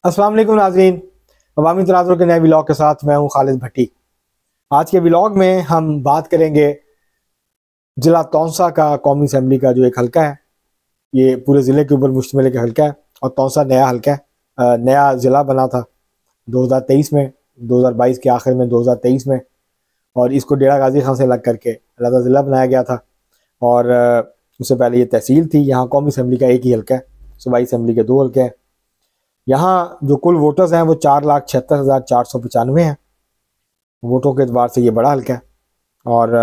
अस्सलाम वालेकुम नाज़रीन, अवामी तनाज़ुर के नए व्लॉग के साथ मैं हूं खालिद भट्टी। आज के व्लॉग में हम बात करेंगे ज़िला तौंसा का कौमी असम्बली का जो एक हल्का है, ये पूरे ज़िले के ऊपर मुश्तमिल एक हल्का है और तौंसा नया हल्का है। नया ज़िला बना था 2023 में, 2022 के आखिर में 2023 में, और इसको डेरा गाजी खान से लग करके अलहदा ज़िला बनाया गया था। और उससे पहले ये तहसील थी। यहाँ कौमी असम्बली का एक ही हल्का है, सूबाई असम्बली के 2 हल्के हैं। यहाँ जो कुल वोटर्स हैं वो 4,76,495 हैं। वोटों के एतबार से ये बड़ा हल्का है। और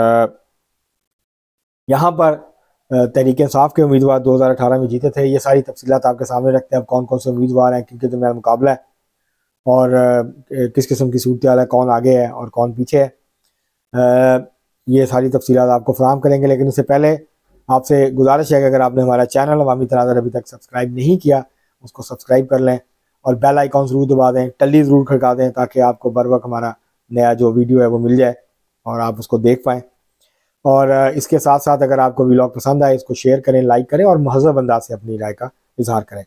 यहाँ पर तहरीक इंसाफ के उम्मीदवार 2018 में जीते थे। ये सारी तफसीलात आपके सामने रखते हैं। अब कौन कौन से उम्मीदवार हैं, किनके दरमियान मुकाबला है और किस किस्म की सूरत हाल है, कौन आगे है और कौन पीछे है, ये सारी तफसीलात आपको फराहम करेंगे। लेकिन उससे पहले आपसे गुजारिश है कि अगर आपने हमारा चैनल अवामी तनाज़ुर अभी तक सब्सक्राइब नहीं किया, उसको सब्सक्राइब कर लें और बेल आइकॉन ज़रूर दबा दें, टल्ली ज़रूर खड़का दें, ताकि आपको बर वक्त हमारा नया जो वीडियो है वो मिल जाए और आप उसको देख पाएँ। और इसके साथ साथ अगर आपको व्लॉग पसंद आए, इसको शेयर करें, लाइक करें और महज़ब अंदाज से अपनी राय का इजहार करें।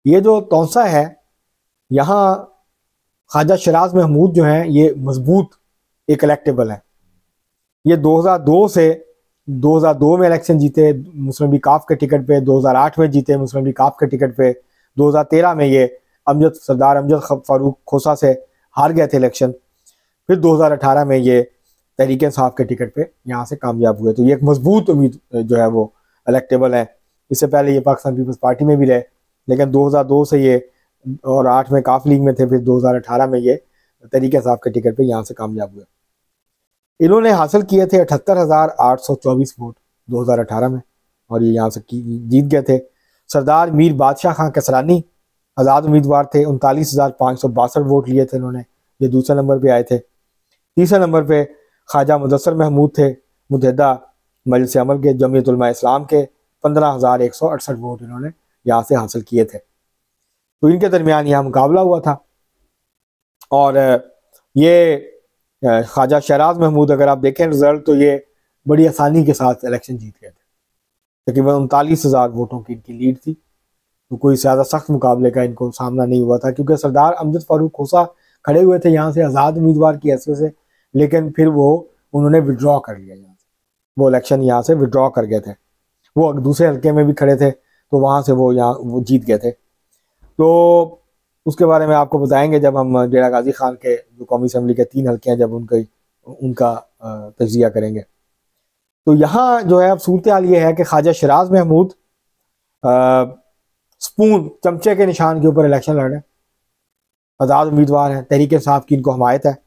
ये जो तौंसा है, यहाँ ख्वाजा शराज महमूद जो हैं, ये मजबूत एक इलेक्टेबल है। ये 2002 में इलेक्शन जीते मुस्लिम लीग काफ के टिकट पे, 2008 में जीते मुस्लिम लीग काफ के टिकट पे, 2013 में ये सरदार अमजद फारूक खोसा से हार गए थे इलेक्शन। फिर 2018 में ये तहरीक इंसाफ के टिकट पे यहाँ से कामयाब हुए। तो ये एक मजबूत उम्मीद जो है वो इलेक्टेबल है। इससे पहले ये पाकिस्तान पीपल्स पार्टी में भी रहे, लेकिन 2002 से ये और 8 में काफ लीग में थे, फिर 2018 में ये तहरीक इंसाफ के टिकट पे यहाँ से कामयाब हुए। इन्होंने हासिल किए थे 78,824 वोट 2018 में और ये यहाँ से जीत गए थे। सरदार मीर बादशाह खां कसरानी आज़ाद उम्मीदवार थे, 39,562 वोट लिए थे इन्होंने, ये दूसरे नंबर पे आए थे। तीसरे नंबर पे ख्वाजा मुदस्सर महमूद थे, मुत्तहिदा मजलिस अमल के, जमीयत उलमा इस्लाम के, 15,168 वोट इन्होंने यहाँ से हासिल किए थे। तो इनके दरमियान यहाँ मुकाबला हुआ था और ये ख्वाजा शराज महमूद, अगर आप देखें रिजल्ट, तो ये बड़ी आसानी के साथ इलेक्शन जीत गए थे। तकरीबन 39,000 वोटों की इनकी लीड थी। तो कोई ज़्यादा सख्त मुकाबले का इनको सामना नहीं हुआ था, क्योंकि सरदार अमजद फारूक खोसा खड़े हुए थे यहाँ से आज़ाद उम्मीदवार की हैसियत से, लेकिन फिर उन्होंने विड्रॉ कर लिया यहाँ से, वो इलेक्शन यहाँ से विड्रॉ कर गए थे। वो दूसरे हल्के में भी खड़े थे, तो वहाँ से वो जीत गए थे। तो उसके बारे में आपको बताएंगे जब हम डेरा गाजी खान के जो कौमी असम्बली के 3 हल्के हैं, जब उनका तजिया करेंगे। तो यहाँ जो है अब सूरत हाल ये है कि ख्वाजा शराज महमूद स्पून चमचे के निशान के ऊपर इलेक्शन लड़ रहे हैं। आज़ाद उम्मीदवार हैं, तहरीक इंसाफ की इनको हमायत है।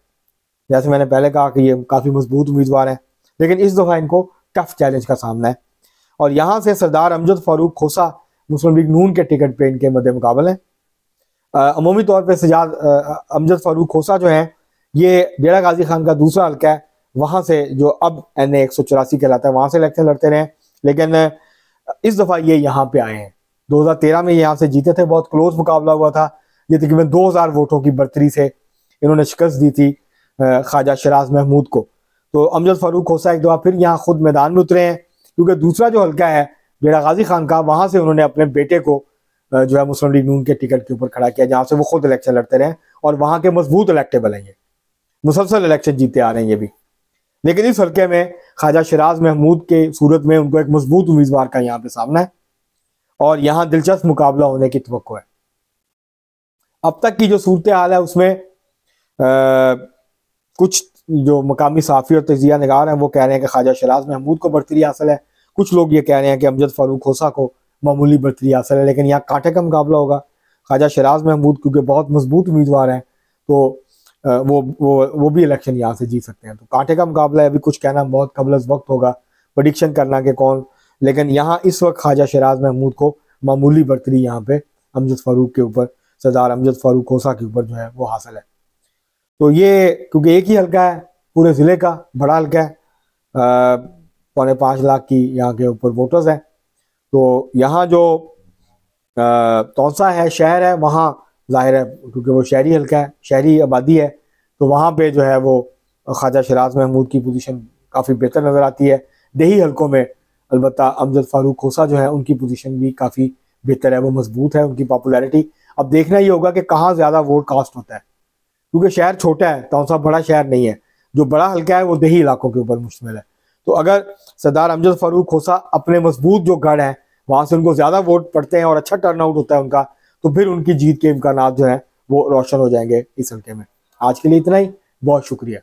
जैसे मैंने पहले कहा कि ये काफ़ी मजबूत उम्मीदवार हैं, लेकिन इस दफ़ा इनको टफ चैलेंज का सामना है। और यहाँ से सरदार अमजद फारूक खोसा मुस्लिम लीग नून के टिकट पे इनके मद्दे मुकाबले हैं। अमूमी तौर पर सजाद अमजद फारूक खोसा जो है, ये डेरा गाजी खान का दूसरा हल्का है। वहाँ से जो अब NA 184 कहलाता है, वहाँ से इलेक्शन लड़ते रहे, लेकिन इस दफ़ा ये यहाँ पे आए हैं। 2013 में यहाँ से जीते थे, बहुत क्लोज मुकाबला हुआ था। ये तकरीबन 2000 वोटों की बढ़तरी से इन्होंने शिकस्त दी थी ख्वाजा शराज महमूद को। तो अमजद फारूक खोसा एक दफ़ा फिर यहाँ खुद मैदान में उतरे हैं, क्योंकि दूसरा जो हल्का है डेरा गाजी खान का, वहाँ से उन्होंने अपने बेटे को जो है मुस्लिम लीग नून के टिकट के ऊपर खड़ा किया, जहाँ से वो खुद इलेक्शन लड़ते रहे और वहाँ के मजबूत इलेक्टेबल हैं। ये मुसलसल इलेक्शन जीते आ रहे हैं ये भी। लेकिन इस हल्के में ख्वाजा शराज महमूद के सूरत में उनको एक मजबूत उम्मीदवार का यहाँ पे सामना है और यहाँ दिलचस्प मुकाबला होने की तवक्को है। अब तक की जो सूरत हाल है उसमें कुछ जो मकामी सहाफ़ी और तजिया निगार हैं वो कह रहे हैं कि ख्वाजा शराज महमूद को बढ़तरी हासिल है। कुछ लोग ये कह रहे हैं कि अमजद फारूक खोसा को मामूली बढ़तरी हासिल है। लेकिन यहाँ कांटे का मुकाबला होगा। ख्वाजा शराज महमूद क्योंकि बहुत मजबूत उम्मीदवार हैं, तो वो भी इलेक्शन यहाँ से जीत सकते हैं। तो कांटे का मुकाबला है। अभी कुछ कहना बहुत कबल अज़ वक्त होगा, प्रेडिक्शन करना कि कौन, लेकिन यहाँ इस वक्त ख्वाजा शराज महमूद को मामूली बढ़तरी यहाँ पे अमजद फारूक के ऊपर, सरदार अमजद फारूक खोसा के ऊपर जो है वो हासिल है। तो ये क्योंकि एक ही हल्का है, पूरे ज़िले का बड़ा हल्का है, 5.25 लाख की यहाँ के ऊपर वोटर्स हैं। तो यहाँ जो तौंसा है, शहर है, वहाँ ज़ाहिर है क्योंकि वो शहरी हल्का है, शहरी आबादी है, तो वहाँ पे जो है वो ख्वाजा शराज महमूद की पोजीशन काफ़ी बेहतर नज़र आती है। देही हल्कों में अलबत्ता अमजद फारूक खोसा जो है उनकी पोजीशन भी काफ़ी बेहतर है, वो मजबूत है, उनकी पॉपुलैरिटी अब देखना ये होगा कि कहाँ ज़्यादा वोट कास्ट होता है, क्योंकि शहर छोटा है, तौसा बड़ा शहर नहीं है। जो बड़ा हल्का है वो देही इलाकों के ऊपर मुश्तमिल है। तो अगर सरदार अमजद फारूक खोसा अपने मजबूत जो गढ़ हैं वहाँ से उनको ज़्यादा वोट पड़ते हैं और अच्छा टर्नआउट होता है उनका, तो फिर उनकी जीत के इम्कानात जो हैं वो रोशन हो जाएंगे इस हल्के में। आज के लिए इतना ही, बहुत शुक्रिया।